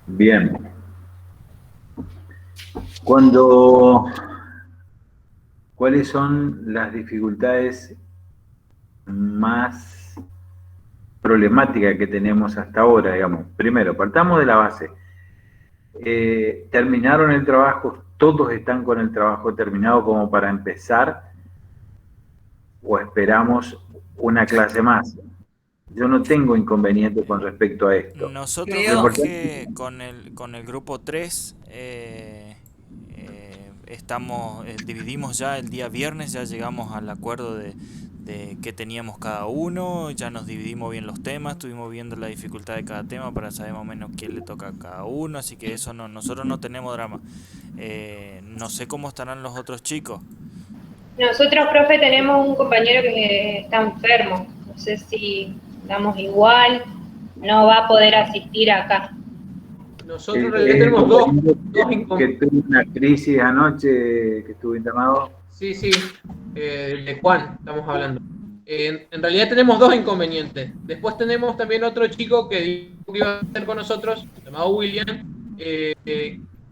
Bien. Cuando, ¿cuáles son las dificultades más problemáticas que tenemos hasta ahora, digamos? Primero, partamos de la base. ¿Terminaron el trabajo? ¿Todos están con el trabajo terminado como para empezar? ¿O esperamos una clase más? Yo no tengo inconveniente con respecto a esto. Nosotros, Lo Creo, importante, Jorge, con el grupo 3 estamos, dividimos ya el día viernes, ya llegamos al acuerdo de qué teníamos cada uno, ya nos dividimos bien los temas, estuvimos viendo la dificultad de cada tema para saber más o menos qué le toca a cada uno, así que eso no, nosotros no tenemos drama. No sé cómo estarán los otros chicos. nosotros, profe, tenemos un compañero que está enfermo. No sé si damos igual, no va a poder asistir acá. Nosotros en realidad es el tenemos compañero dos que tuvo una crisis anoche, que estuvo internado. Sí, sí, de Juan estamos hablando. En realidad tenemos dos inconvenientes. Después tenemos también otro chico que dijo que iba a estar con nosotros, llamado William, que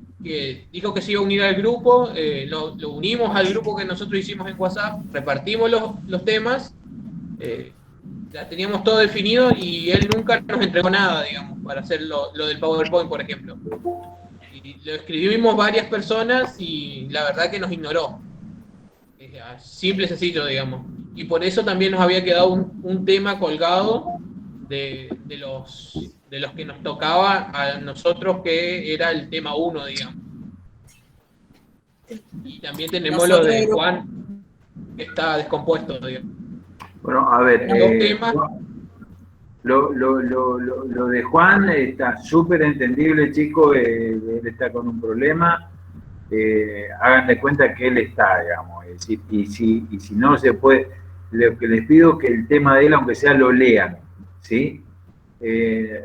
dijo que se iba a unir al grupo. Lo unimos al grupo que nosotros hicimos en WhatsApp, repartimos los temas, ya teníamos todo definido y él nunca nos entregó nada, digamos, para hacer lo del PowerPoint, por ejemplo. Y lo escribimos varias personas y la verdad que nos ignoró. Simple y sencillo, digamos. Y por eso también nos había quedado un tema colgado de los que nos tocaba a nosotros, que era el tema 1, digamos. Y también tenemos lo Nosotros, de Juan, que está descompuesto, digamos. Bueno, a ver, Los dos temas. lo de Juan está súper entendible, chico, él está con un problema, hagan de cuenta que él está, digamos, es decir, y si no se puede, lo que les pido es que el tema de él, aunque sea, lo lean, ¿sí?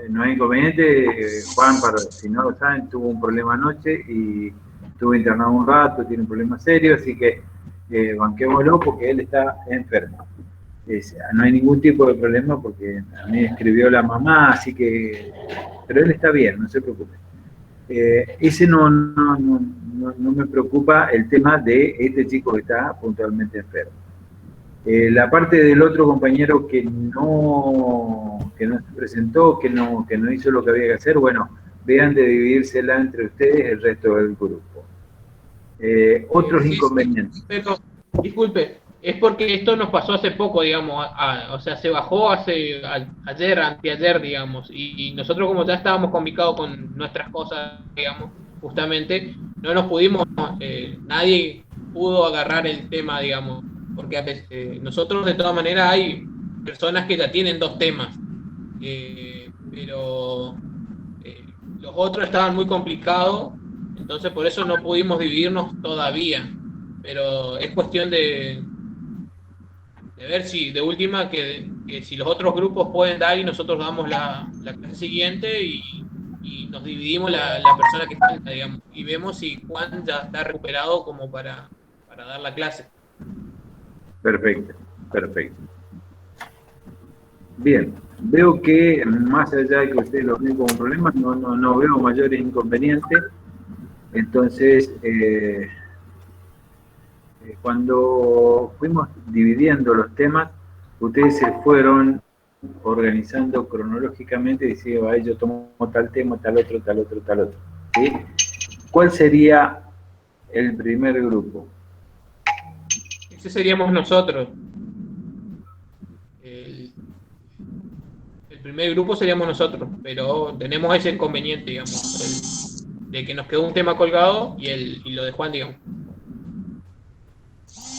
No hay inconveniente, Juan, si no lo saben, tuvo un problema anoche y estuvo internado un rato, tiene un problema serio, así que banquémoslo porque él está enfermo. No hay ningún tipo de problema porque a mí escribió la mamá, así que, pero él está bien, no se preocupe. Ese no me preocupa el tema de este chico que está puntualmente enfermo. La parte del otro compañero que no se presentó, que no hizo lo que había que hacer, bueno, vean de dividírsela entre ustedes el resto del grupo. Otros Sí, inconvenientes. pero, disculpe, es porque esto nos pasó hace poco, digamos, o sea, se bajó ayer, anteayer, digamos, y nosotros como ya estábamos comunicados con nuestras cosas, digamos, justamente, no nos pudimos, nadie pudo agarrar el tema, digamos, porque nosotros de todas maneras hay personas que ya tienen dos temas, pero los otros estaban muy complicados, entonces por eso no pudimos dividirnos todavía, pero es cuestión de ver si de última que si los otros grupos pueden dar y nosotros damos la clase siguiente y nos dividimos la persona que falta, digamos, y vemos si Juan ya está recuperado como para dar la clase. Perfecto, perfecto. Bien, veo que más allá de que ustedes lo ven como un problema, no veo mayores inconvenientes. Entonces, cuando fuimos dividiendo los temas, ustedes se fueron organizando cronológicamente, diciendo, ahí yo tomo tal tema, tal otro, tal otro, tal otro. ¿Sí? ¿Cuál sería el primer grupo? Ese seríamos nosotros. El primer grupo seríamos nosotros, pero tenemos ese inconveniente, digamos, de que nos quedó un tema colgado y lo de Juan, digamos.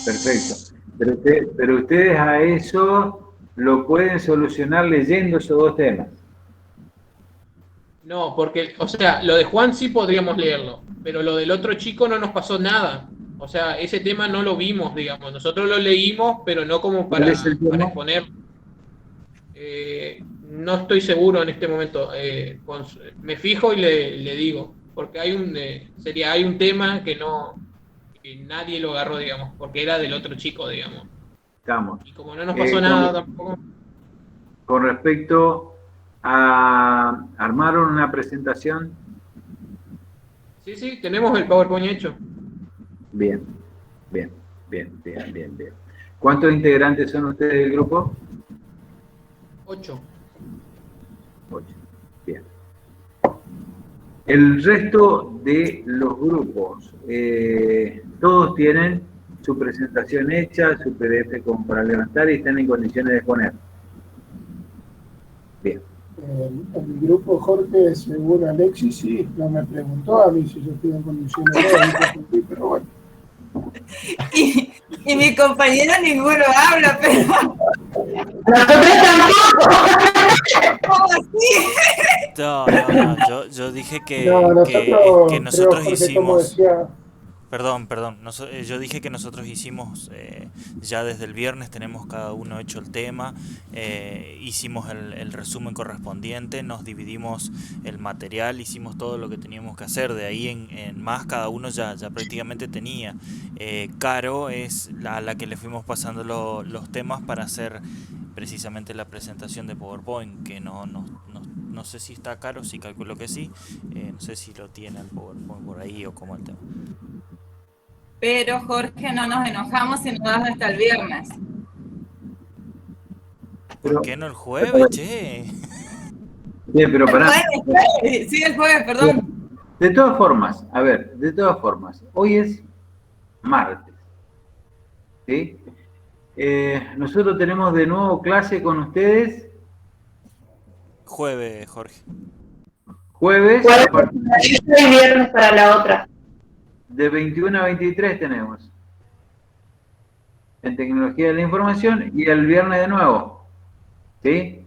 Perfecto. Pero ustedes a eso lo pueden solucionar leyendo esos dos temas. No, porque, o sea, lo de Juan sí podríamos leerlo, pero lo del otro chico no nos pasó nada. O sea, ese tema no lo vimos, digamos. Nosotros lo leímos, pero no como ¿Cuál es el para tema? exponer. No estoy seguro en este momento. Me fijo y le digo, porque hay un tema que nadie lo agarró, digamos, porque era del otro chico, digamos. Estamos. Y como no nos pasó nada tampoco. Con respecto ¿Armaron una presentación? Sí, tenemos el PowerPoint hecho. Bien. ¿Cuántos integrantes son ustedes del grupo? 8. 8. Bien. El resto de los grupos, todos tienen su presentación hecha, su PDF como para levantar y están en condiciones de exponer. Bien. El grupo Jorge, según Alexis, sí, no me preguntó a mí si yo estoy en condiciones de, pero bueno. Y mi compañero ninguno habla, pero... ¡Nosotros tampoco! ¿Cómo así? No, yo dije que nosotros Jorge, hicimos... Decía, Perdón, yo dije que nosotros hicimos, ya desde el viernes tenemos cada uno hecho el tema, hicimos el resumen correspondiente, nos dividimos el material, hicimos todo lo que teníamos que hacer, de ahí en más cada uno ya prácticamente tenía. Caro es la que le fuimos pasando los temas para hacer precisamente la presentación de PowerPoint, que no sé si está Caro, sí calculo que sí, no sé si lo tiene el PowerPoint por ahí o cómo el tema. Pero Jorge, no nos enojamos si nos das hasta el viernes. ¿Por qué no el jueves, che? Bien, pero pará. Sí, el jueves, perdón. De todas formas, hoy es martes, ¿sí? Nosotros tenemos de nuevo clase con ustedes. Jueves, Jorge. Jueves. Y viernes para la otra. De 21 a 23 tenemos. En tecnología de la información y el viernes de nuevo. ¿Sí?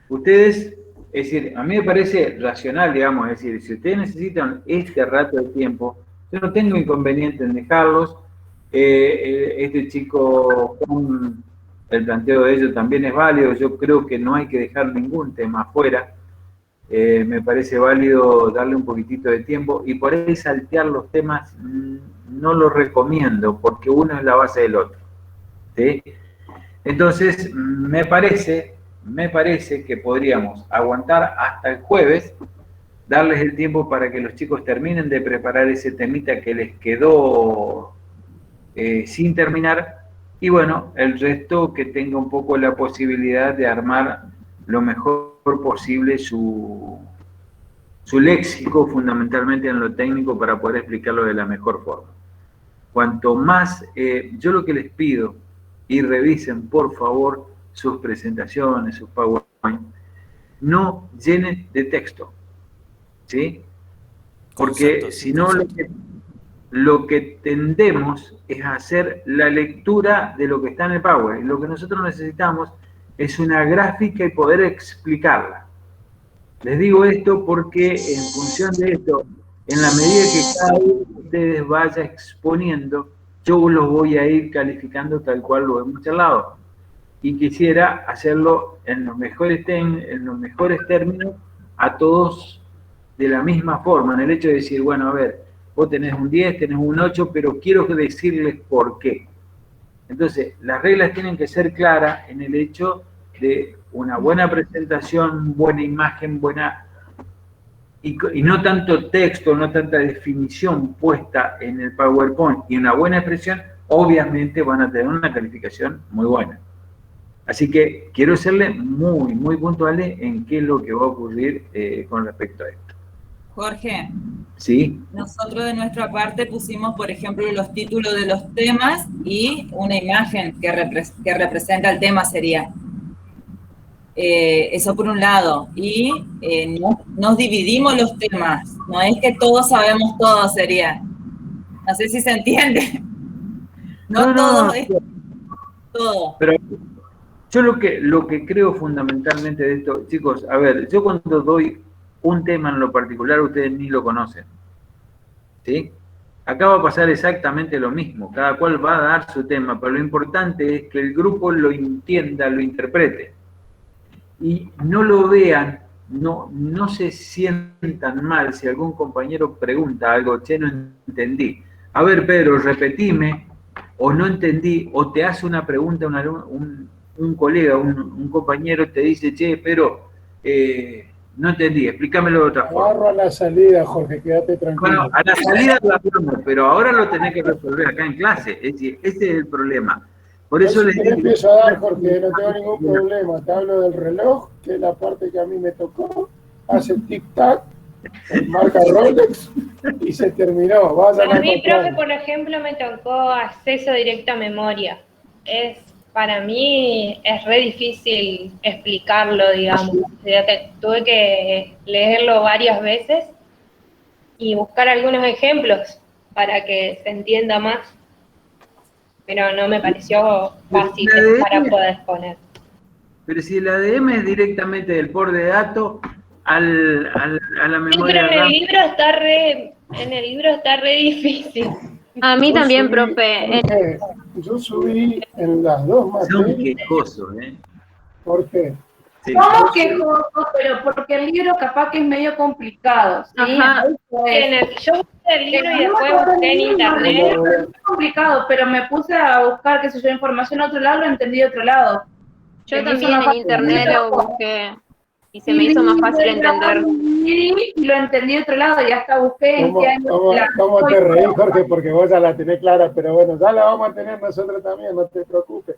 Ustedes, es decir, a mí me parece racional, digamos, es decir, si ustedes necesitan este rato de tiempo, yo no tengo inconveniente en dejarlos. Este chico, el planteo de ellos también es válido. Yo creo que no hay que dejar ningún tema afuera. Me parece válido darle un poquitito de tiempo y por ahí saltear los temas no lo recomiendo porque uno es la base del otro, ¿sí? Entonces me parece que podríamos aguantar hasta el jueves, darles el tiempo para que los chicos terminen de preparar ese temita que les quedó sin terminar y bueno, el resto que tenga un poco la posibilidad de armar lo mejor posible su léxico, fundamentalmente en lo técnico, para poder explicarlo de la mejor forma. Cuanto más, yo lo que les pido, y revisen por favor sus presentaciones, sus PowerPoint, no llenen de texto, ¿sí? Porque si no, lo que tendemos es hacer la lectura de lo que está en el PowerPoint. Lo que nosotros necesitamos es una gráfica y poder explicarla. Les digo esto porque en función de esto, en la medida que cada uno de ustedes vaya exponiendo, yo los voy a ir calificando tal cual lo hemos charlado. Y quisiera hacerlo en los mejores términos a todos de la misma forma, en el hecho de decir, bueno, a ver, vos tenés un 10, tenés un 8, pero quiero decirles por qué. Entonces, las reglas tienen que ser claras en el hecho de una buena presentación, buena imagen, y no tanto texto, no tanta definición puesta en el PowerPoint y una buena expresión, obviamente van a tener una calificación muy buena. Así que quiero serle muy, muy puntuales en qué es lo que va a ocurrir con respecto a esto. Jorge, ¿sí? Nosotros de nuestra parte pusimos, por ejemplo, los títulos de los temas y una imagen que representa el tema sería. Eso por un lado. Y nos dividimos los temas. No es que todos sabemos todo, sería. No sé si se entiende. No todo es todo. Pero yo lo que creo fundamentalmente de esto, chicos, a ver, yo cuando doy un tema en lo particular, ustedes ni lo conocen, ¿sí? Acá va a pasar exactamente lo mismo, cada cual va a dar su tema, pero lo importante es que el grupo lo entienda, lo interprete, y no lo vean, no se sientan mal si algún compañero pregunta algo, che, no entendí. A ver, Pedro, repetime, o no entendí, o te hace una pregunta un colega, un compañero te dice, che, pero No entendí, explícamelo de otra forma. Agarro a la salida, Jorge, quédate tranquilo. Bueno, a la salida lo hablamos, pero ahora lo tenés que resolver acá en clase. Es decir, ese es el problema. Por eso Yo les si querés digo. empiezo a dar, Jorge, no tengo ningún problema. Te hablo del reloj, que es la parte que a mí me tocó. Hace tic-tac, marca Rolex y se terminó. Vas a A mí, encontrar. profe, por ejemplo, me tocó acceso directo a memoria. Para mí es re difícil explicarlo, digamos. Tuve que leerlo varias veces y buscar algunos ejemplos para que se entienda más. Pero no me pareció fácil para poder exponer. Pero si el ADM es directamente del por de datos a la Sí, memoria pero en el RAM. libro está re difícil. A mí Yo también, subí, profe. Jorge, yo subí en las dos Son materias. quejosos, ¿eh? Jorge, Sí. ¿Cómo quejoso? Pero porque el libro capaz que es medio complicado, ¿sí? Ajá. Yo busqué el libro y después busqué en internet. Es complicado, pero me puse a buscar, qué sé yo, información a otro lado, lo entendí de otro lado. Yo Se me hizo también más en fácil internet lo busqué y se me hizo más fácil entender. Y lo entendí de otro lado y hasta busqué en qué año. ¿Cómo te reí, Jorge? Porque vos ya la tenés clara, pero bueno, ya la vamos a tener nosotros también, no te preocupes.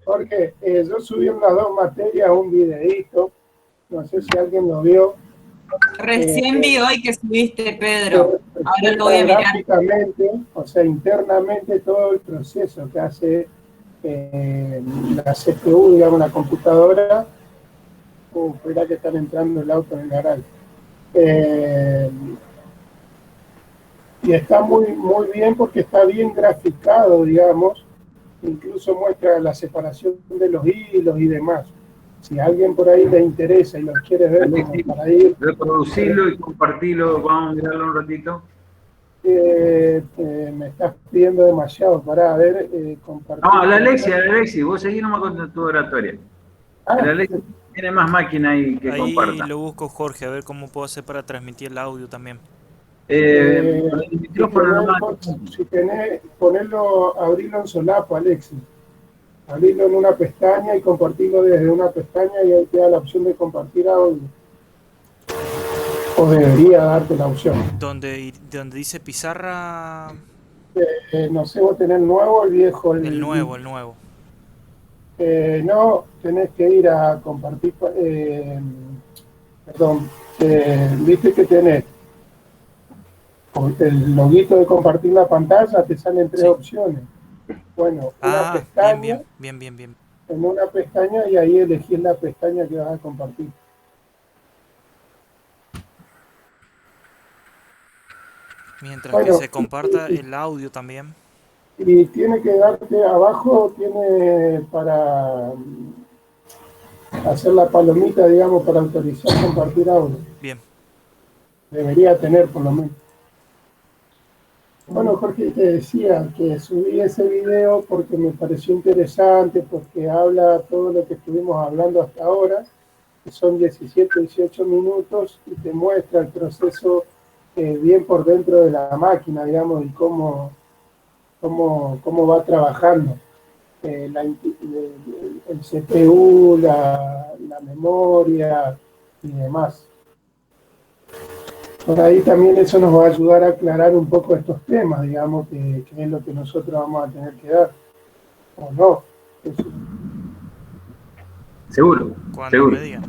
Jorge, yo subí en las dos materias un videíto, no sé si alguien lo vio. Recién vi hoy que subiste, Pedro. Ahora lo voy a mirar. Gráficamente, o sea, internamente todo el proceso que hace la CPU, digamos, la computadora. Espera que están entrando el auto en el garaje. Y está muy bien porque está bien graficado, digamos. Incluso muestra la separación de los hilos y demás. Si a alguien por ahí le interesa y lo quiere ver, como para ir. Reproducirlo y compartirlo, vamos a mirarlo un ratito. Me estás pidiendo demasiado para ver, compartir. No, la Alexi, vos seguís nomás con tu oratoria. La Alexi tiene más máquina ahí que Ahí comparta. lo busco, Jorge, a ver cómo puedo hacer para transmitir el audio también. El micrófono nomás. Si tenés, ponerlo, abrirlo en solapo, Alexis. Abrirlo en una pestaña y compartirlo desde una pestaña y ahí te da la opción de compartir audio. O debería darte la opción. Donde dice pizarra. No sé, vos tenés el nuevo o el viejo. El nuevo. No, tenés que ir a compartir. Perdón, viste que tenés el loguito de compartir la pantalla, te salen tres opciones. Bueno, una pestaña. Bien. En una pestaña y ahí elegís la pestaña que vas a compartir. Mientras que se comparta el audio también. Y tiene que darte abajo, tiene para hacer la palomita, digamos, para autorizar compartir audio. Bien. Debería tener por lo menos. Bueno, Jorge, te decía que subí ese video porque me pareció interesante, porque habla todo lo que estuvimos hablando hasta ahora, que son 17, 18 minutos, y te muestra el proceso bien por dentro de la máquina, digamos, y cómo va trabajando el CPU, la memoria y demás. Por ahí también eso nos va a ayudar a aclarar un poco estos temas, digamos, que es lo que nosotros vamos a tener que dar. ¿O no? Eso. Seguro. Me digan.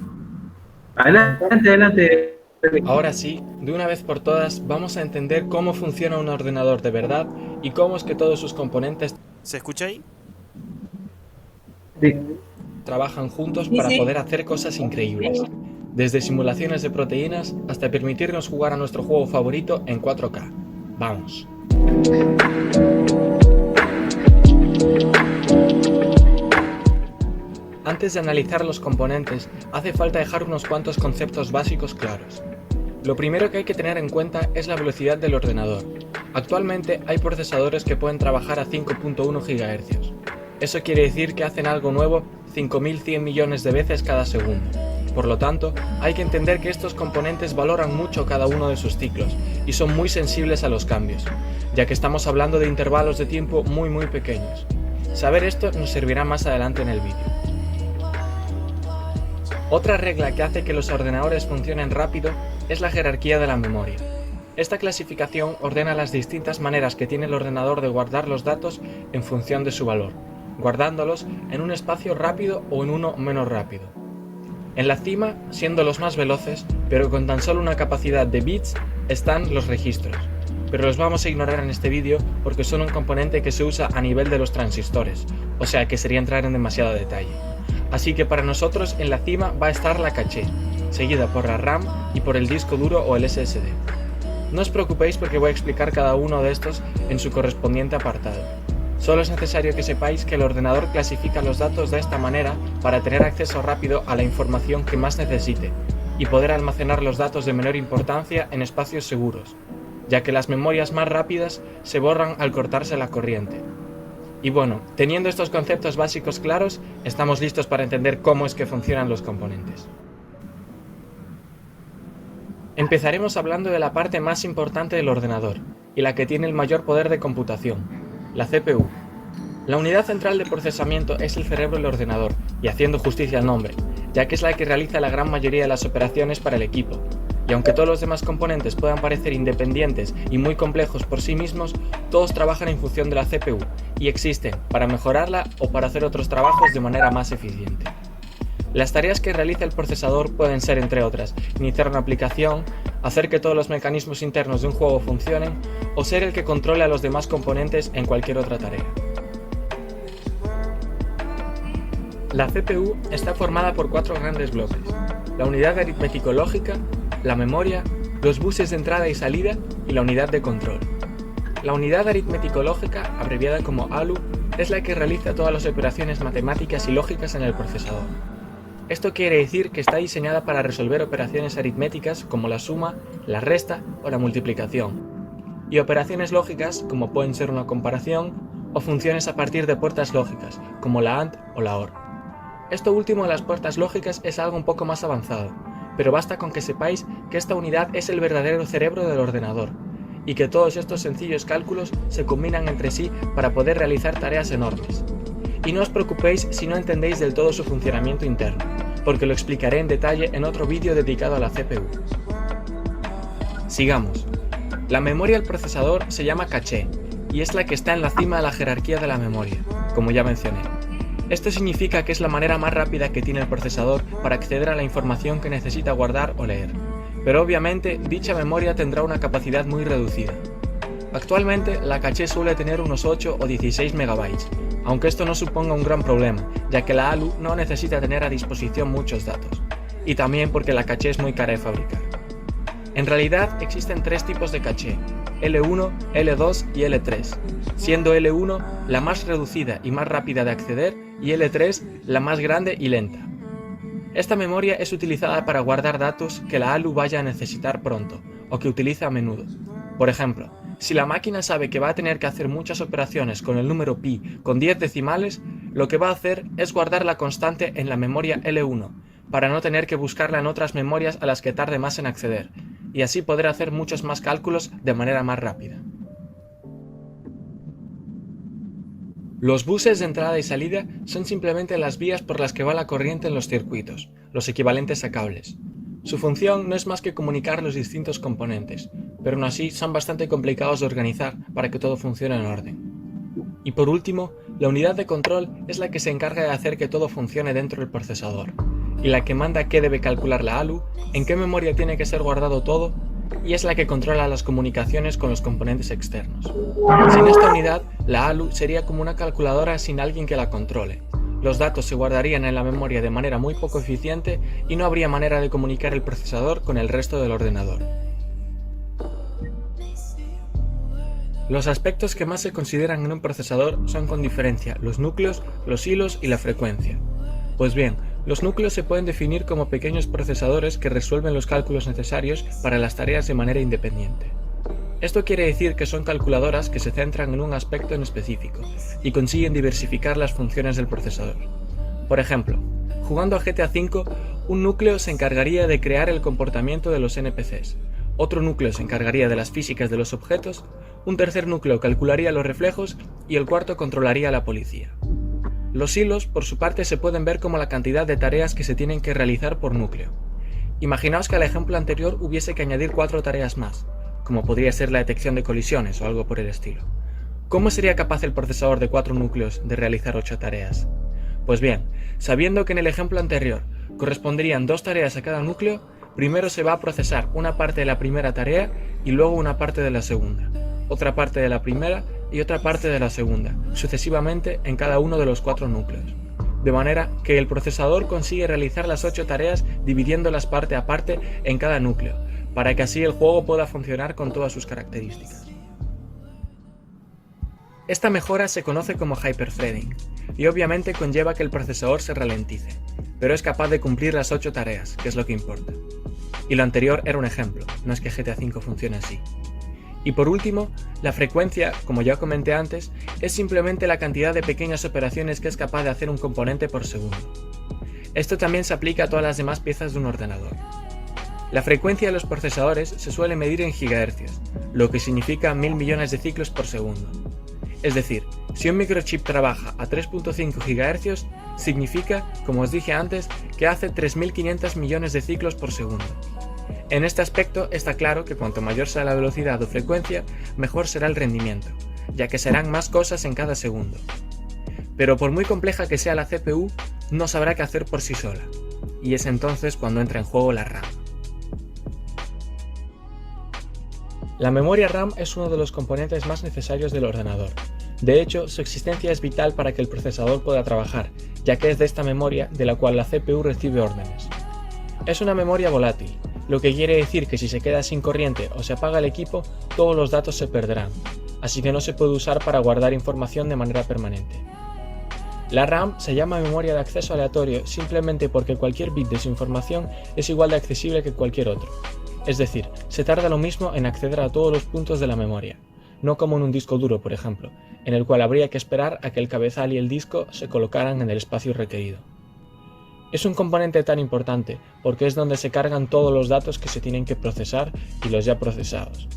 Adelante. Ahora sí, de una vez por todas, vamos a entender cómo funciona un ordenador de verdad y cómo es que todos sus componentes... ¿Se escucha ahí? Sí. Trabajan juntos para poder hacer cosas increíbles. Desde simulaciones de proteínas hasta permitirnos jugar a nuestro juego favorito en 4K. ¡Vamos! Antes de analizar los componentes, hace falta dejar unos cuantos conceptos básicos claros. Lo primero que hay que tener en cuenta es la velocidad del ordenador. Actualmente hay procesadores que pueden trabajar a 5.1 GHz. Eso quiere decir que hacen algo nuevo 5.100 millones de veces cada segundo. Por lo tanto, hay que entender que estos componentes valoran mucho cada uno de sus ciclos y son muy sensibles a los cambios, ya que estamos hablando de intervalos de tiempo muy pequeños. Saber esto nos servirá más adelante en el vídeo. Otra regla que hace que los ordenadores funcionen rápido es la jerarquía de la memoria. Esta clasificación ordena las distintas maneras que tiene el ordenador de guardar los datos en función de su valor, guardándolos en un espacio rápido o en uno menos rápido. En la cima, siendo los más veloces, pero con tan solo una capacidad de bits, están los registros, pero los vamos a ignorar en este vídeo porque son un componente que se usa a nivel de los transistores, o sea que sería entrar en demasiado detalle. Así que para nosotros en la cima va a estar la caché, seguida por la RAM y por el disco duro o el SSD. No os preocupéis porque voy a explicar cada uno de estos en su correspondiente apartado. Solo es necesario que sepáis que el ordenador clasifica los datos de esta manera para tener acceso rápido a la información que más necesite y poder almacenar los datos de menor importancia en espacios seguros, ya que las memorias más rápidas se borran al cortarse la corriente. Y bueno, teniendo estos conceptos básicos claros, estamos listos para entender cómo es que funcionan los componentes. Empezaremos hablando de la parte más importante del ordenador, y la que tiene el mayor poder de computación, la CPU. La unidad central de procesamiento es el cerebro del ordenador, y haciendo justicia al nombre, ya que es la que realiza la gran mayoría de las operaciones para el equipo. Y aunque todos los demás componentes puedan parecer independientes y muy complejos por sí mismos, todos trabajan en función de la CPU, y existen para mejorarla o para hacer otros trabajos de manera más eficiente. Las tareas que realiza el procesador pueden ser, entre otras, iniciar una aplicación, hacer que todos los mecanismos internos de un juego funcionen, o ser el que controle a los demás componentes en cualquier otra tarea. La CPU está formada por 4 grandes bloques: la unidad aritmético-lógica, la memoria, los buses de entrada y salida y la unidad de control. La unidad aritmético-lógica, abreviada como ALU, es la que realiza todas las operaciones matemáticas y lógicas en el procesador. Esto quiere decir que está diseñada para resolver operaciones aritméticas como la suma, la resta o la multiplicación, y operaciones lógicas como pueden ser una comparación o funciones a partir de puertas lógicas como la AND o la OR. Esto último de las puertas lógicas es algo un poco más avanzado, pero basta con que sepáis que esta unidad es el verdadero cerebro del ordenador, y que todos estos sencillos cálculos se combinan entre sí para poder realizar tareas enormes. Y no os preocupéis si no entendéis del todo su funcionamiento interno, porque lo explicaré en detalle en otro vídeo dedicado a la CPU. Sigamos. La memoria del procesador se llama caché, y es la que está en la cima de la jerarquía de la memoria, como ya mencioné. Esto significa que es la manera más rápida que tiene el procesador para acceder a la información que necesita guardar o leer, pero obviamente dicha memoria tendrá una capacidad muy reducida. Actualmente la caché suele tener unos 8 o 16 MB, aunque esto no suponga un gran problema, ya que la ALU no necesita tener a disposición muchos datos, y también porque la caché es muy cara de fabricar. En realidad existen 3 tipos de caché: L1, L2 y L3, siendo L1 la más reducida y más rápida de acceder y L3 la más grande y lenta. Esta memoria es utilizada para guardar datos que la ALU vaya a necesitar pronto o que utiliza a menudo. Por ejemplo, si la máquina sabe que va a tener que hacer muchas operaciones con el número pi con 10 decimales, lo que va a hacer es guardar la constante en la memoria L1 para no tener que buscarla en otras memorias a las que tarde más en acceder, y así poder hacer muchos más cálculos de manera más rápida. Los buses de entrada y salida son simplemente las vías por las que va la corriente en los circuitos, los equivalentes a cables. Su función no es más que comunicar los distintos componentes, pero aún así son bastante complicados de organizar para que todo funcione en orden. Y por último, la unidad de control es la que se encarga de hacer que todo funcione dentro del procesador, y la que manda qué debe calcular la ALU, en qué memoria tiene que ser guardado todo, y es la que controla las comunicaciones con los componentes externos. Sin esta unidad, la ALU sería como una calculadora sin alguien que la controle. Los datos se guardarían en la memoria de manera muy poco eficiente y no habría manera de comunicar el procesador con el resto del ordenador. Los aspectos que más se consideran en un procesador son con diferencia los núcleos, los hilos y la frecuencia. Pues bien, los núcleos se pueden definir como pequeños procesadores que resuelven los cálculos necesarios para las tareas de manera independiente. Esto quiere decir que son calculadoras que se centran en un aspecto en específico y consiguen diversificar las funciones del procesador. Por ejemplo, jugando a GTA V, un núcleo se encargaría de crear el comportamiento de los NPCs, otro núcleo se encargaría de las físicas de los objetos, un tercer núcleo calcularía los reflejos y el cuarto controlaría a la policía. Los hilos, por su parte, se pueden ver como la cantidad de tareas que se tienen que realizar por núcleo. Imaginaos que al ejemplo anterior hubiese que añadir 4 tareas más, como podría ser la detección de colisiones o algo por el estilo. ¿Cómo sería capaz el procesador de 4 núcleos de realizar 8 tareas? Pues bien, sabiendo que en el ejemplo anterior corresponderían 2 tareas a cada núcleo, primero se va a procesar una parte de la primera tarea y luego una parte de la segunda, otra parte de la primera y otra parte de la segunda, sucesivamente en cada uno de los 4 núcleos. De manera que el procesador consigue realizar las 8 tareas dividiéndolas parte a parte en cada núcleo, para que así el juego pueda funcionar con todas sus características. Esta mejora se conoce como hyperthreading, y obviamente conlleva que el procesador se ralentice, pero es capaz de cumplir las 8 tareas, que es lo que importa. Y lo anterior era un ejemplo, no es que GTA V funcione así. Y por último, la frecuencia, como ya comenté antes, es simplemente la cantidad de pequeñas operaciones que es capaz de hacer un componente por segundo. Esto también se aplica a todas las demás piezas de un ordenador. La frecuencia de los procesadores se suele medir en gigahercios, lo que significa 1000 millones de ciclos por segundo. Es decir, si un microchip trabaja a 3.5 GHz, significa, como os dije antes, que hace 3500 millones de ciclos por segundo. En este aspecto está claro que cuanto mayor sea la velocidad o frecuencia, mejor será el rendimiento, ya que serán más cosas en cada segundo. Pero por muy compleja que sea la CPU, no sabrá qué hacer por sí sola, y es entonces cuando entra en juego la RAM. La memoria RAM es uno de los componentes más necesarios del ordenador. De hecho, su existencia es vital para que el procesador pueda trabajar, ya que es de esta memoria de la cual la CPU recibe órdenes. Es una memoria volátil, lo que quiere decir que si se queda sin corriente o se apaga el equipo, todos los datos se perderán, así que no se puede usar para guardar información de manera permanente. La RAM se llama memoria de acceso aleatorio simplemente porque cualquier bit de su información es igual de accesible que cualquier otro. Es decir, se tarda lo mismo en acceder a todos los puntos de la memoria, no como en un disco duro, por ejemplo, en el cual habría que esperar a que el cabezal y el disco se colocaran en el espacio requerido. Es un componente tan importante porque es donde se cargan todos los datos que se tienen que procesar y los ya procesados.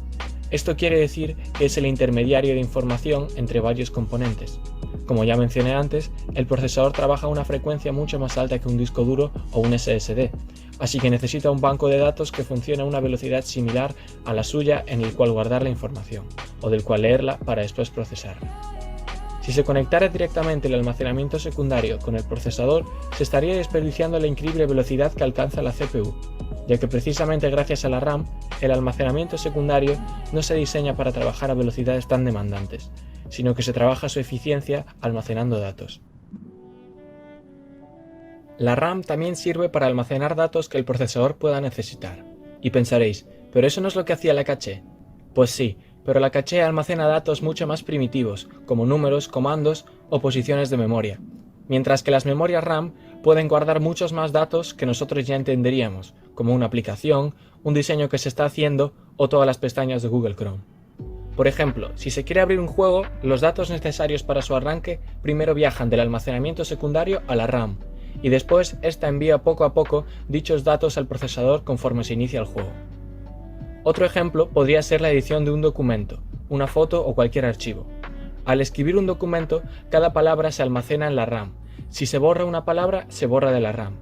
Esto quiere decir que es el intermediario de información entre varios componentes. Como ya mencioné antes, el procesador trabaja a una frecuencia mucho más alta que un disco duro o un SSD, así que necesita un banco de datos que funcione a una velocidad similar a la suya en el cual guardar la información, o del cual leerla para después procesarla. Si se conectara directamente el almacenamiento secundario con el procesador, se estaría desperdiciando la increíble velocidad que alcanza la CPU, ya que precisamente gracias a la RAM, el almacenamiento secundario no se diseña para trabajar a velocidades tan demandantes, sino que se trabaja su eficiencia almacenando datos. La RAM también sirve para almacenar datos que el procesador pueda necesitar. Y pensaréis, ¿pero eso no es lo que hacía la caché? Pues sí, pero la caché almacena datos mucho más primitivos, como números, comandos o posiciones de memoria, mientras que las memorias RAM pueden guardar muchos más datos que nosotros ya entenderíamos, como una aplicación, un diseño que se está haciendo o todas las pestañas de Google Chrome. Por ejemplo, si se quiere abrir un juego, los datos necesarios para su arranque primero viajan del almacenamiento secundario a la RAM, y después ésta envía poco a poco dichos datos al procesador conforme se inicia el juego. Otro ejemplo podría ser la edición de un documento, una foto o cualquier archivo. Al escribir un documento, cada palabra se almacena en la RAM. Si se borra una palabra, se borra de la RAM.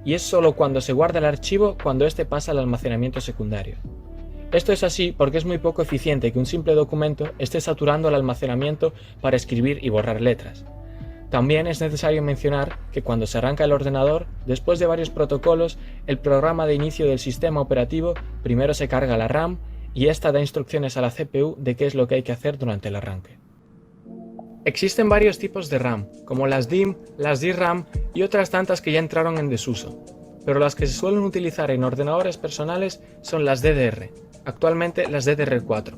Y es solo cuando se guarda el archivo cuando éste pasa al almacenamiento secundario. Esto es así porque es muy poco eficiente que un simple documento esté saturando el almacenamiento para escribir y borrar letras. También es necesario mencionar que cuando se arranca el ordenador, después de varios protocolos, el programa de inicio del sistema operativo primero se carga la RAM y esta da instrucciones a la CPU de qué es lo que hay que hacer durante el arranque. Existen varios tipos de RAM, como las DIMM, las DRAM y otras tantas que ya entraron en desuso, pero las que se suelen utilizar en ordenadores personales son las DDR, actualmente las DDR4,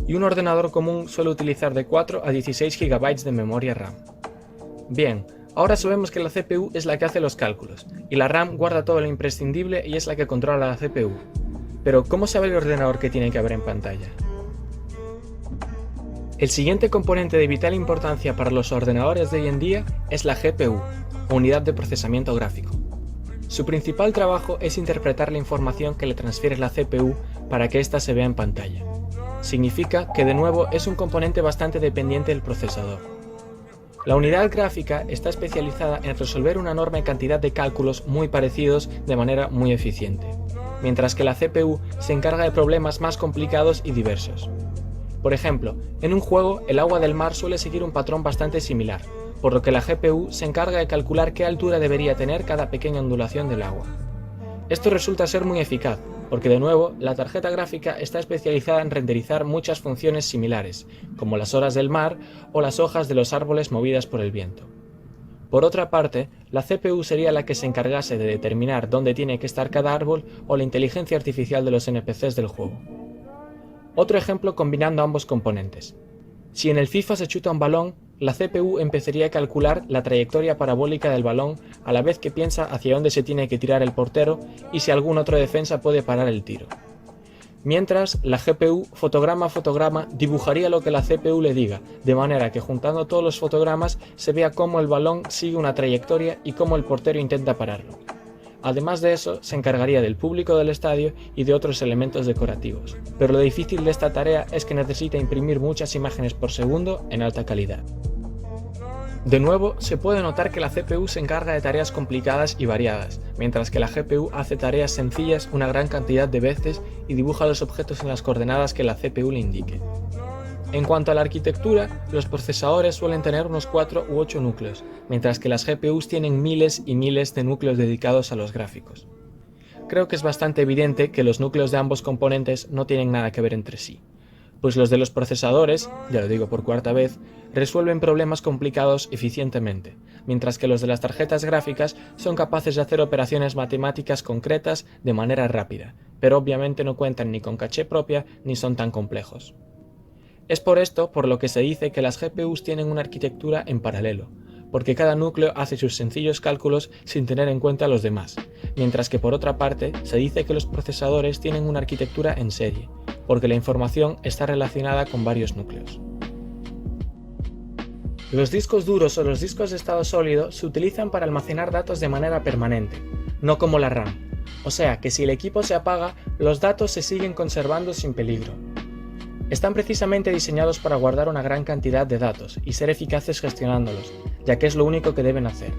y un ordenador común suele utilizar de 4 a 16 GB de memoria RAM. Bien, ahora sabemos que la CPU es la que hace los cálculos, y la RAM guarda todo lo imprescindible y es la que controla la CPU. Pero, ¿cómo sabe el ordenador qué tiene que haber en pantalla? El siguiente componente de vital importancia para los ordenadores de hoy en día es la GPU, o unidad de procesamiento gráfico. Su principal trabajo es interpretar la información que le transfiere la CPU para que ésta se vea en pantalla. Significa que de nuevo es un componente bastante dependiente del procesador. La unidad gráfica está especializada en resolver una enorme cantidad de cálculos muy parecidos de manera muy eficiente, mientras que la CPU se encarga de problemas más complicados y diversos. Por ejemplo, en un juego el agua del mar suele seguir un patrón bastante similar, por lo que la GPU se encarga de calcular qué altura debería tener cada pequeña ondulación del agua. Esto resulta ser muy eficaz, porque de nuevo, la tarjeta gráfica está especializada en renderizar muchas funciones similares, como las horas del mar o las hojas de los árboles movidas por el viento. Por otra parte, la CPU sería la que se encargase de determinar dónde tiene que estar cada árbol o la inteligencia artificial de los NPCs del juego. Otro ejemplo combinando ambos componentes. Si en el FIFA se chuta un balón, la CPU empezaría a calcular la trayectoria parabólica del balón a la vez que piensa hacia dónde se tiene que tirar el portero y si algún otro defensa puede parar el tiro. Mientras, la GPU, fotograma a fotograma, dibujaría lo que la CPU le diga, de manera que juntando todos los fotogramas se vea cómo el balón sigue una trayectoria y cómo el portero intenta pararlo. Además de eso, se encargaría del público del estadio y de otros elementos decorativos, pero lo difícil de esta tarea es que necesita imprimir muchas imágenes por segundo en alta calidad. De nuevo, se puede notar que la CPU se encarga de tareas complicadas y variadas, mientras que la GPU hace tareas sencillas una gran cantidad de veces y dibuja los objetos en las coordenadas que la CPU le indique. En cuanto a la arquitectura, los procesadores suelen tener unos 4 u 8 núcleos, mientras que las GPUs tienen miles y miles de núcleos dedicados a los gráficos. Creo que es bastante evidente que los núcleos de ambos componentes no tienen nada que ver entre sí, pues los de los procesadores, ya lo digo por cuarta vez, resuelven problemas complicados eficientemente, mientras que los de las tarjetas gráficas son capaces de hacer operaciones matemáticas concretas de manera rápida, pero obviamente no cuentan ni con caché propia ni son tan complejos. Es por esto por lo que se dice que las GPUs tienen una arquitectura en paralelo, porque cada núcleo hace sus sencillos cálculos sin tener en cuenta los demás, mientras que por otra parte se dice que los procesadores tienen una arquitectura en serie, porque la información está relacionada con varios núcleos. Los discos duros o los discos de estado sólido se utilizan para almacenar datos de manera permanente, no como la RAM, o sea que si el equipo se apaga, los datos se siguen conservando sin peligro. Están precisamente diseñados para guardar una gran cantidad de datos y ser eficaces gestionándolos, ya que es lo único que deben hacer.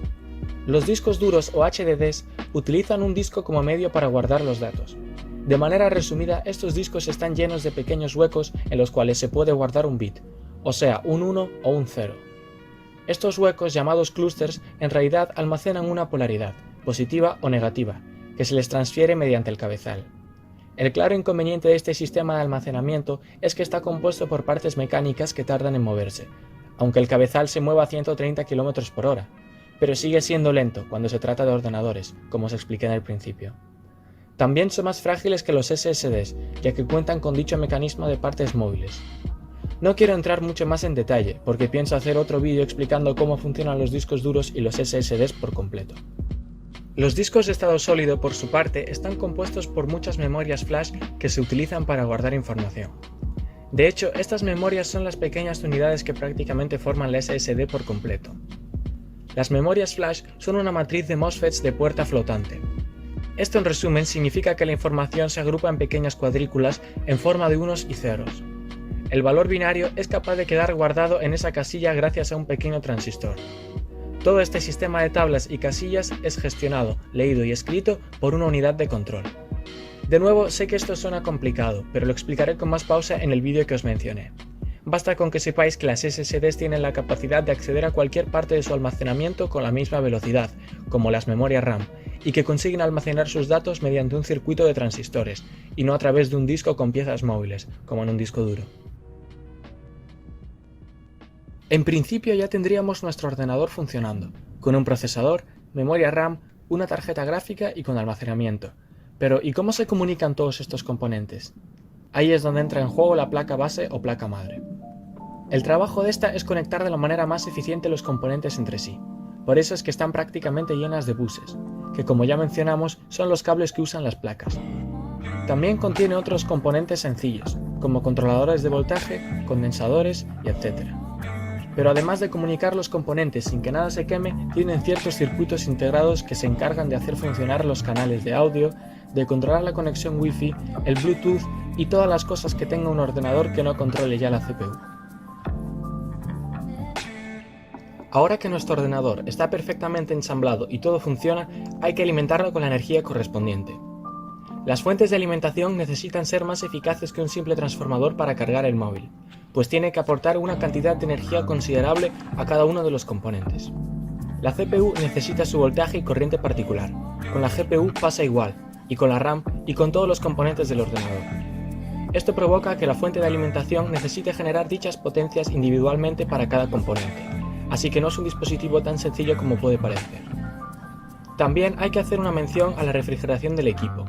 Los discos duros o HDDs utilizan un disco como medio para guardar los datos. De manera resumida, estos discos están llenos de pequeños huecos en los cuales se puede guardar un bit, o sea, un 1 o un 0. Estos huecos, llamados clústeres, en realidad almacenan una polaridad, positiva o negativa, que se les transfiere mediante el cabezal. El claro inconveniente de este sistema de almacenamiento es que está compuesto por partes mecánicas que tardan en moverse, aunque el cabezal se mueva a 130 km por hora, pero sigue siendo lento cuando se trata de ordenadores, como os expliqué en el principio. También son más frágiles que los SSDs, ya que cuentan con dicho mecanismo de partes móviles. No quiero entrar mucho más en detalle, porque pienso hacer otro vídeo explicando cómo funcionan los discos duros y los SSDs por completo. Los discos de estado sólido, por su parte, están compuestos por muchas memorias flash que se utilizan para guardar información. De hecho, estas memorias son las pequeñas unidades que prácticamente forman la SSD por completo. Las memorias flash son una matriz de MOSFETs de puerta flotante. Esto en resumen significa que la información se agrupa en pequeñas cuadrículas en forma de unos y ceros. El valor binario es capaz de quedar guardado en esa casilla gracias a un pequeño transistor. Todo este sistema de tablas y casillas es gestionado, leído y escrito por una unidad de control. De nuevo, sé que esto suena complicado, pero lo explicaré con más pausa en el vídeo que os mencioné. Basta con que sepáis que las SSDs tienen la capacidad de acceder a cualquier parte de su almacenamiento con la misma velocidad, como las memorias RAM, y que consiguen almacenar sus datos mediante un circuito de transistores, y no a través de un disco con piezas móviles, como en un disco duro. En principio ya tendríamos nuestro ordenador funcionando, con un procesador, memoria RAM, una tarjeta gráfica y con almacenamiento. Pero ¿y cómo se comunican todos estos componentes? Ahí es donde entra en juego la placa base o placa madre. El trabajo de esta es conectar de la manera más eficiente los componentes entre sí. Por eso es que están prácticamente llenas de buses, que como ya mencionamos son los cables que usan las placas. También contiene otros componentes sencillos, como controladores de voltaje, condensadores y etc. Pero además de comunicar los componentes sin que nada se queme, tienen ciertos circuitos integrados que se encargan de hacer funcionar los canales de audio, de controlar la conexión Wi-Fi, el Bluetooth y todas las cosas que tenga un ordenador que no controle ya la CPU. Ahora que nuestro ordenador está perfectamente ensamblado y todo funciona, hay que alimentarlo con la energía correspondiente. Las fuentes de alimentación necesitan ser más eficaces que un simple transformador para cargar el móvil, pues tiene que aportar una cantidad de energía considerable a cada uno de los componentes. La CPU necesita su voltaje y corriente particular. Con la GPU pasa igual, y con la RAM y con todos los componentes del ordenador. Esto provoca que la fuente de alimentación necesite generar dichas potencias individualmente para cada componente, así que no es un dispositivo tan sencillo como puede parecer. También hay que hacer una mención a la refrigeración del equipo.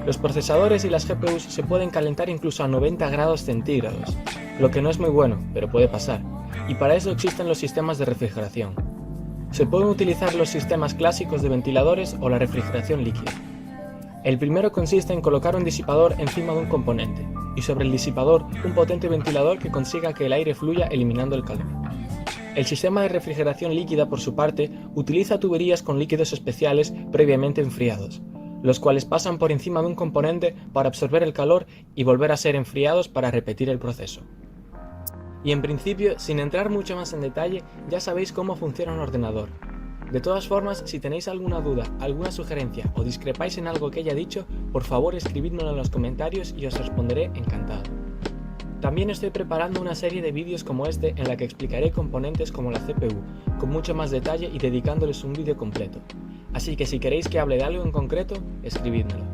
Los procesadores y las GPUs se pueden calentar incluso a 90 grados centígrados, lo que no es muy bueno, pero puede pasar, y para eso existen los sistemas de refrigeración. Se pueden utilizar los sistemas clásicos de ventiladores o la refrigeración líquida. El primero consiste en colocar un disipador encima de un componente, y sobre el disipador un potente ventilador que consiga que el aire fluya eliminando el calor. El sistema de refrigeración líquida, por su parte, utiliza tuberías con líquidos especiales previamente enfriados, los cuales pasan por encima de un componente para absorber el calor y volver a ser enfriados para repetir el proceso. Y en principio, sin entrar mucho más en detalle, ya sabéis cómo funciona un ordenador. De todas formas, si tenéis alguna duda, alguna sugerencia o discrepáis en algo que haya dicho, por favor escribidmelo en los comentarios y os responderé encantado. También estoy preparando una serie de vídeos como este en la que explicaré componentes como la CPU, con mucho más detalle y dedicándoles un vídeo completo. Así que si queréis que hable de algo en concreto, escribidmelo.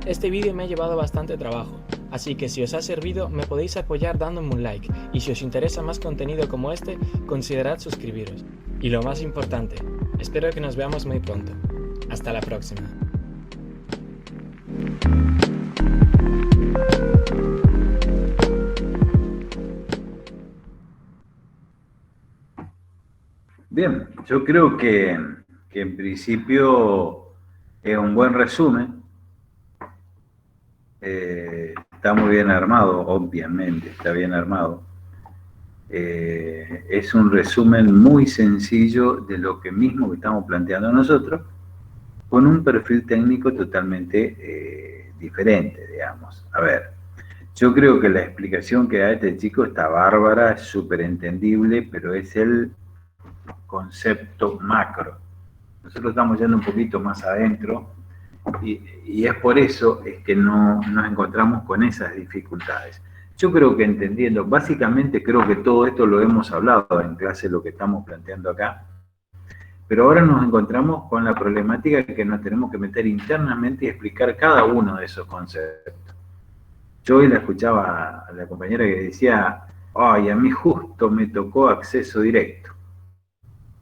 Este vídeo me ha llevado bastante trabajo, así que si os ha servido me podéis apoyar dándome un like, y si os interesa más contenido como este, considerad suscribiros. Y lo más importante, espero que nos veamos muy pronto. Hasta la próxima. Bien, yo creo que en principio es un buen resumen. Está muy bien armado, obviamente, está bien armado. Es un resumen muy sencillo de lo que mismo que estamos planteando nosotros, con un perfil técnico totalmente diferente, digamos. A ver, yo creo que la explicación que da este chico está bárbara, es súper entendible, pero es el concepto macro. Nosotros estamos yendo un poquito más adentro y es por eso es que no nos encontramos con esas dificultades. Yo creo que entendiendo, básicamente creo que todo esto lo hemos hablado en clase, lo que estamos planteando acá, pero ahora nos encontramos con la problemática que nos tenemos que meter internamente y explicar cada uno de esos conceptos. Yo hoy la escuchaba a la compañera que decía, ay, a mí justo me tocó acceso directo.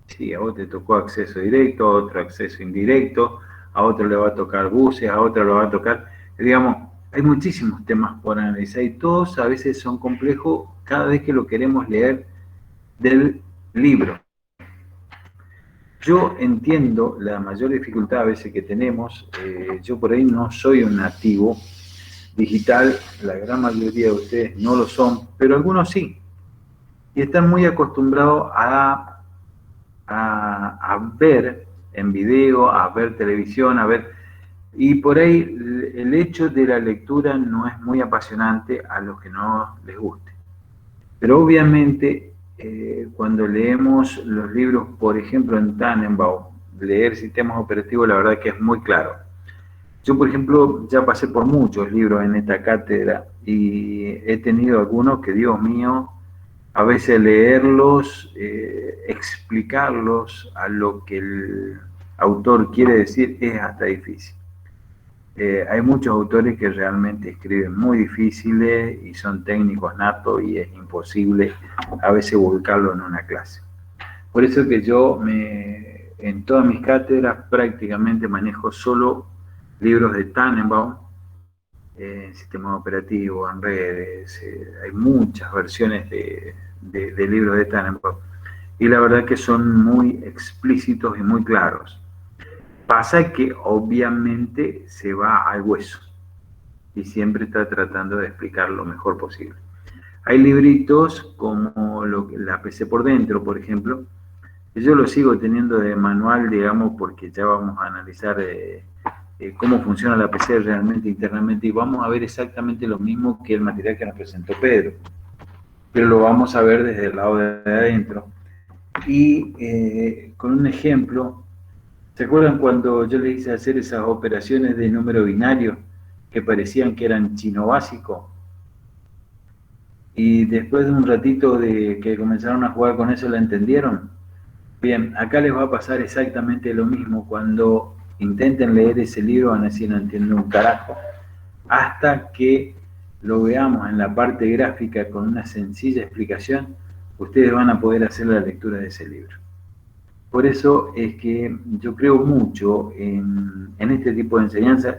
Sí, a vos te tocó acceso directo, a otro acceso indirecto, a otro le va a tocar buses, a otro le va a tocar, digamos, hay muchísimos temas por analizar y todos a veces son complejos cada vez que lo queremos leer del libro. Yo entiendo la mayor dificultad a veces que tenemos, yo por ahí no soy un nativo digital, la gran mayoría de ustedes no lo son, pero algunos sí, y están muy acostumbrados a ver en video, a ver televisión, a ver, y por ahí el hecho de la lectura no es muy apasionante a los que no les guste. Pero obviamente cuando leemos los libros, por ejemplo en Tannenbaum, leer sistemas operativos, la verdad que es muy claro. Yo, por ejemplo, ya pasé por muchos libros en esta cátedra y he tenido algunos que, Dios mío, a veces leerlos, explicarlos a lo que el autor quiere decir es hasta difícil. Hay muchos autores que realmente escriben muy difíciles y son técnicos natos y es imposible a veces volcarlo en una clase. Por eso que yo en todas mis cátedras prácticamente manejo solo libros de Tannenbaum, sistemas operativos, en redes, hay muchas versiones de libros de Tannenbaum y la verdad que son muy explícitos y muy claros. Pasa que obviamente se va al hueso y siempre está tratando de explicar lo mejor posible. Hay libritos como la PC por dentro, por ejemplo, que yo lo sigo teniendo de manual, digamos, porque ya vamos a analizar cómo funciona la PC realmente internamente y vamos a ver exactamente lo mismo que el material que nos presentó Pedro, pero lo vamos a ver desde el lado de adentro. y con un ejemplo, ¿se acuerdan cuando yo les hice hacer esas operaciones de número binario que parecían que eran chino básico? Y después de un ratito de que comenzaron a jugar con eso, ¿la entendieron? Bien, acá les va a pasar exactamente lo mismo. Cuando intenten leer ese libro van a decir no entiendo un carajo, hasta que lo veamos en la parte gráfica con una sencilla explicación, ustedes van a poder hacer la lectura de ese libro. Por eso es que yo creo mucho en este tipo de enseñanza.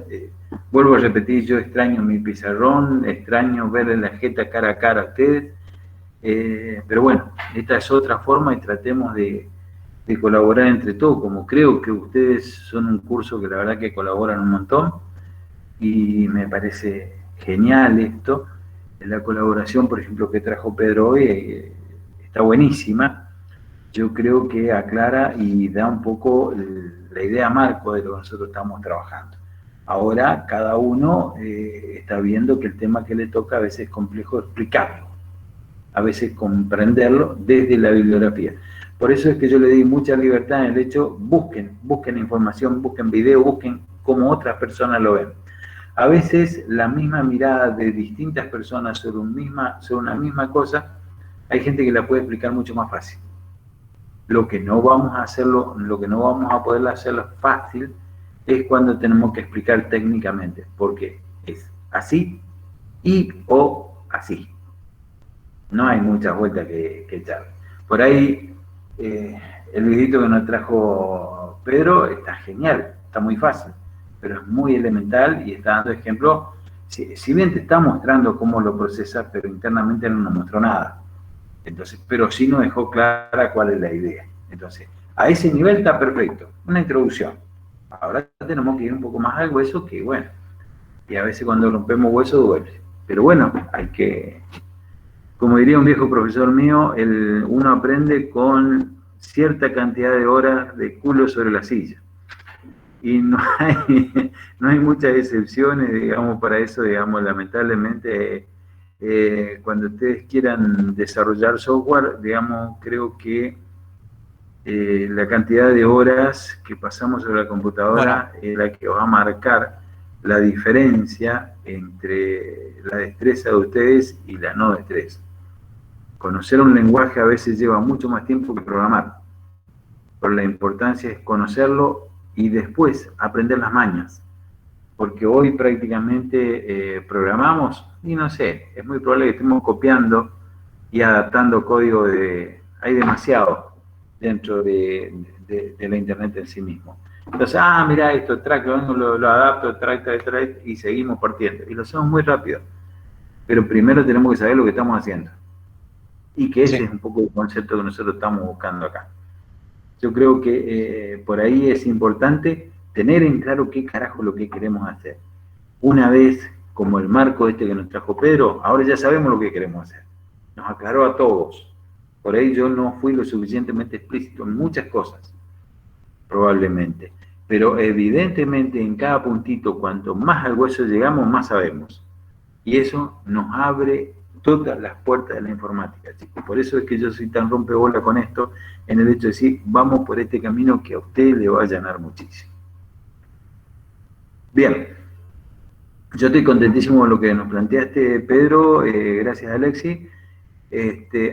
Vuelvo a repetir, yo extraño mi pizarrón, extraño verle la jeta cara a cara a ustedes, pero bueno, esta es otra forma y tratemos de colaborar entre todos, como creo que ustedes son un curso que la verdad que colaboran un montón y me parece genial esto. La colaboración, por ejemplo, que trajo Pedro hoy está buenísima. Yo creo que aclara y da un poco la idea marco de lo que nosotros estamos trabajando. Ahora cada uno está viendo que el tema que le toca a veces es complejo explicarlo, a veces comprenderlo desde la bibliografía. Por eso es que yo le di mucha libertad en el hecho, busquen información, busquen video, busquen cómo otras personas lo ven. A veces la misma mirada de distintas personas sobre una misma cosa, hay gente que la puede explicar mucho más fácil. Lo que no vamos a poder hacerlo fácil es cuando tenemos que explicar técnicamente, porque es así y o así. No hay muchas vueltas que echar. Por ahí, el videito que nos trajo Pedro está genial, está muy fácil, pero es muy elemental y está dando ejemplo. Si bien te está mostrando cómo lo procesa, pero internamente no nos mostró nada. Entonces, pero sí nos dejó clara cuál es la idea. Entonces, a ese nivel está perfecto, una introducción. Ahora tenemos que ir un poco más al hueso, que bueno, y a veces cuando rompemos hueso duele. Pero bueno, hay que, como diría un viejo profesor mío, uno aprende con cierta cantidad de horas de culo sobre la silla. Y no hay muchas excepciones, digamos, para eso, digamos, lamentablemente. Cuando ustedes quieran desarrollar software, digamos, creo que la cantidad de horas que pasamos sobre la computadora es la que va a marcar la diferencia entre la destreza de ustedes y la no destreza. Conocer un lenguaje a veces lleva mucho más tiempo que programar, pero la importancia es conocerlo y después aprender las mañas. Porque hoy prácticamente programamos, y no sé, es muy probable que estemos copiando y adaptando código hay demasiado dentro de la internet en sí mismo. Entonces, mira esto, track, lo adapto, track, y seguimos partiendo. Y lo hacemos muy rápido. Pero primero tenemos que saber lo que estamos haciendo. Y que ese es un poco el concepto que nosotros estamos buscando acá. Yo creo que por ahí es importante tener en claro qué carajo es lo que queremos hacer. Una vez, como el marco que nos trajo Pedro, ahora ya sabemos lo que queremos hacer. Nos aclaró a todos. Por ahí yo no fui lo suficientemente explícito en muchas cosas, probablemente. Pero evidentemente en cada puntito, cuanto más al hueso llegamos, más sabemos. Y eso nos abre todas las puertas de la informática, chicos. Por eso es que yo soy tan rompebola con esto, en el hecho de decir, vamos por este camino que a usted le va a llenar muchísimo. Bien, yo estoy contentísimo con lo que nos planteaste, Pedro, gracias Alexi.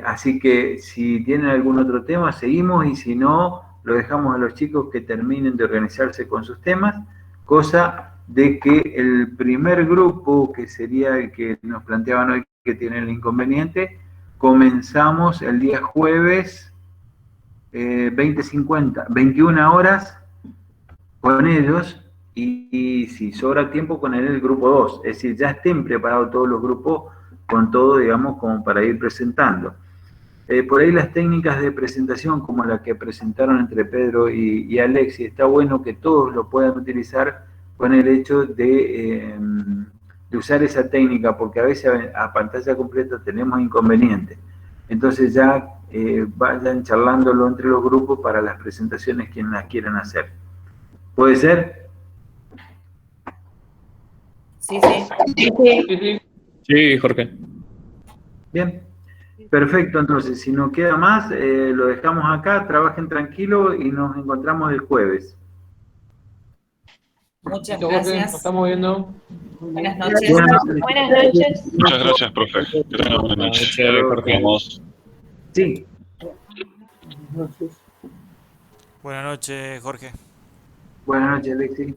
Así que si tienen algún otro tema, seguimos, y si no, lo dejamos a los chicos que terminen de organizarse con sus temas, cosa de que el primer grupo, que sería el que nos planteaban hoy, que tiene el inconveniente, comenzamos el día jueves 21 horas con ellos, y si sobra tiempo con el grupo 2, es decir, ya estén preparados todos los grupos con todo, digamos, como para ir presentando. Por ahí las técnicas de presentación, como la que presentaron entre Pedro y Alexi, está bueno que todos lo puedan utilizar con el hecho de usar esa técnica, porque a veces a pantalla completa tenemos inconvenientes. Entonces ya vayan charlándolo entre los grupos para las presentaciones quienes las quieran hacer. ¿Puede ser? Sí. Sí, Jorge. Bien. Perfecto, entonces, si no queda más, lo dejamos acá, trabajen tranquilo y nos encontramos el jueves. Muchas Listo, Jorge, nos gracias. estamos viendo. Buenas noches. Buenas noches. Muchas gracias, profe. Que tengan buena noche. Nos vemos. Sí. Entonces, Buenas noches, Jorge. Buenas noches, Alexis.